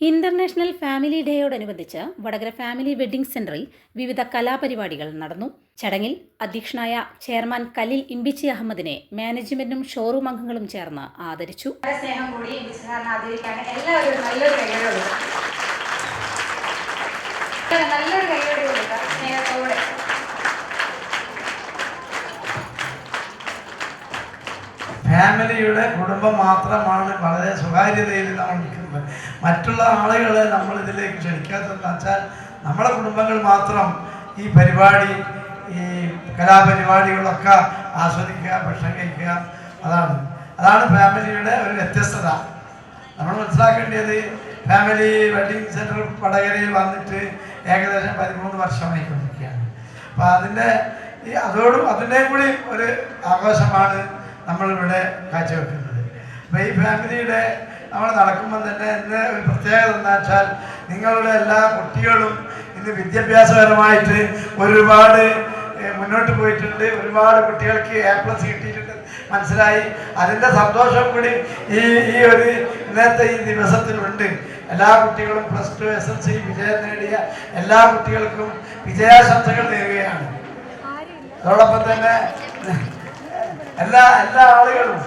International family ഡേയോടനുബന്ധിച്ച് Vadakara family wedding സെന്ററിൽ വിവിധ കലാപരിപാടികൾ നടന്നു. ചടങ്ങിൽ അധ്യക്ഷനായ ചെയർമാൻ കലീൽ ഇമ്പിച്ചി അഹമ്മദിനെ മാനേജ്മെന്റും ഷോറൂം അംഗങ്ങളും ചേർന്ന് ആദരിച്ചു. ഫാമിലിയുടെ കുടുംബം മാത്രമാണ് വളരെ സ്വകാര്യതയിൽ നമ്മൾ നിൽക്കുന്നത്. മറ്റുള്ള ആളുകളെ നമ്മൾ ഇതിലേക്ക് ക്ഷണിക്കാത്തതെന്ന് വെച്ചാൽ നമ്മുടെ കുടുംബങ്ങൾ മാത്രം ഈ പരിപാടി, ഈ കലാപരിപാടികളൊക്കെ ആസ്വദിക്കുക, ഭക്ഷണം കഴിക്കുക, അതാണ് ഫാമിലിയുടെ ഒരു വ്യത്യസ്തത. നമ്മൾ മനസ്സിലാക്കേണ്ടത്, ഫാമിലി വെഡ്ഡിങ് സെൻറ്റർ വടകരയിൽ വന്നിട്ട് ഏകദേശം 13 വർഷമായിക്കൊണ്ടിരിക്കുകയാണ്. അപ്പോൾ അതിൻ്റെ കൂടി ഒരു ആഘോഷമാണ് നമ്മളിവിടെ കാഴ്ചവെക്കുന്നത്. അപ്പോൾ ഈ ഫാമിലിയുടെ നമ്മൾ നടക്കുമ്പോൾ തന്നെ ഇന്ന് ഒരു പ്രത്യേകത എന്താ വെച്ചാൽ, നിങ്ങളുടെ എല്ലാ കുട്ടികളും ഇന്ന് വിദ്യാഭ്യാസപരമായിട്ട് ഒരുപാട് മുന്നോട്ട് പോയിട്ടുണ്ട്. ഒരുപാട് കുട്ടികൾക്ക് A+ കിട്ടിയിട്ടുണ്ട്, മനസ്സിലായി. അതിൻ്റെ സന്തോഷം കൂടി ഈ ഒരു ഇന്നത്തെ ഈ ദിവസത്തിലുണ്ട്. എല്ലാ കുട്ടികളും +2 SSLC വിജയം നേടിയ എല്ലാ കുട്ടികൾക്കും വിജയാശംസകൾ നേരുകയാണ്. അതോടൊപ്പം തന്നെ എല്ലാ ആളുകളും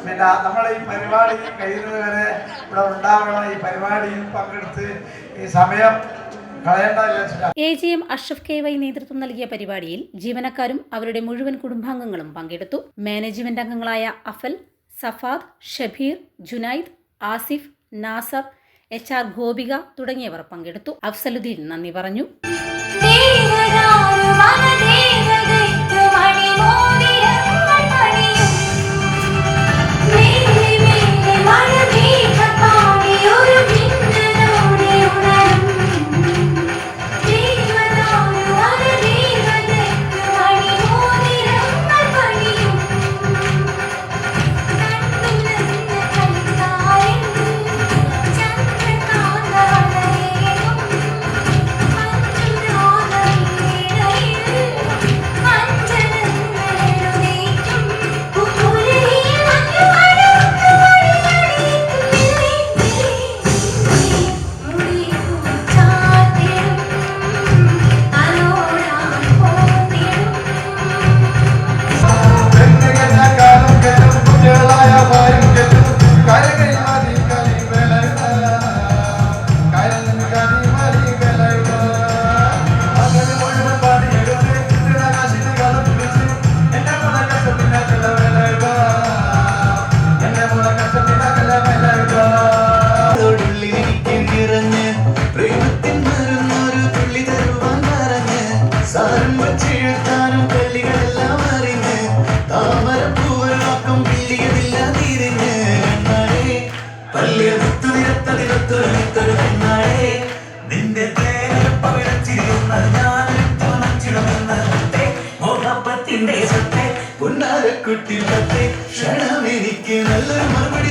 പിന്നെ നമ്മൾ ഈ പരിപാടി കഴിയുന്നത് വരെ ഇവിടെ ഉണ്ടാവണം. ഈ പരിപാടിയിൽ പങ്കെടുത്ത് ഈ സമയം കളയേണ്ട. AGM അഷ്റഫ് KY നേതൃത്വം നൽകിയ പരിപാടിയിൽ ജീവനക്കാരും അവരുടെ മുഴുവൻ കുടുംബാംഗങ്ങളും പങ്കെടുത്തു. മാനേജ്മെന്റ് അംഗങ്ങളായ അഫൽ, സഫാദ്, ഷബീർ, ജുനൈദ്, ആസിഫ്, നാസർ, HR ഗോപിക തുടങ്ങിയവർ പങ്കെടുത്തു. അഫ്സലുദ്ദീൻ നന്ദി പറഞ്ഞു. കുട്ടി ക്ഷണമെനിക്ക് നല്ലൊരു മറുപടി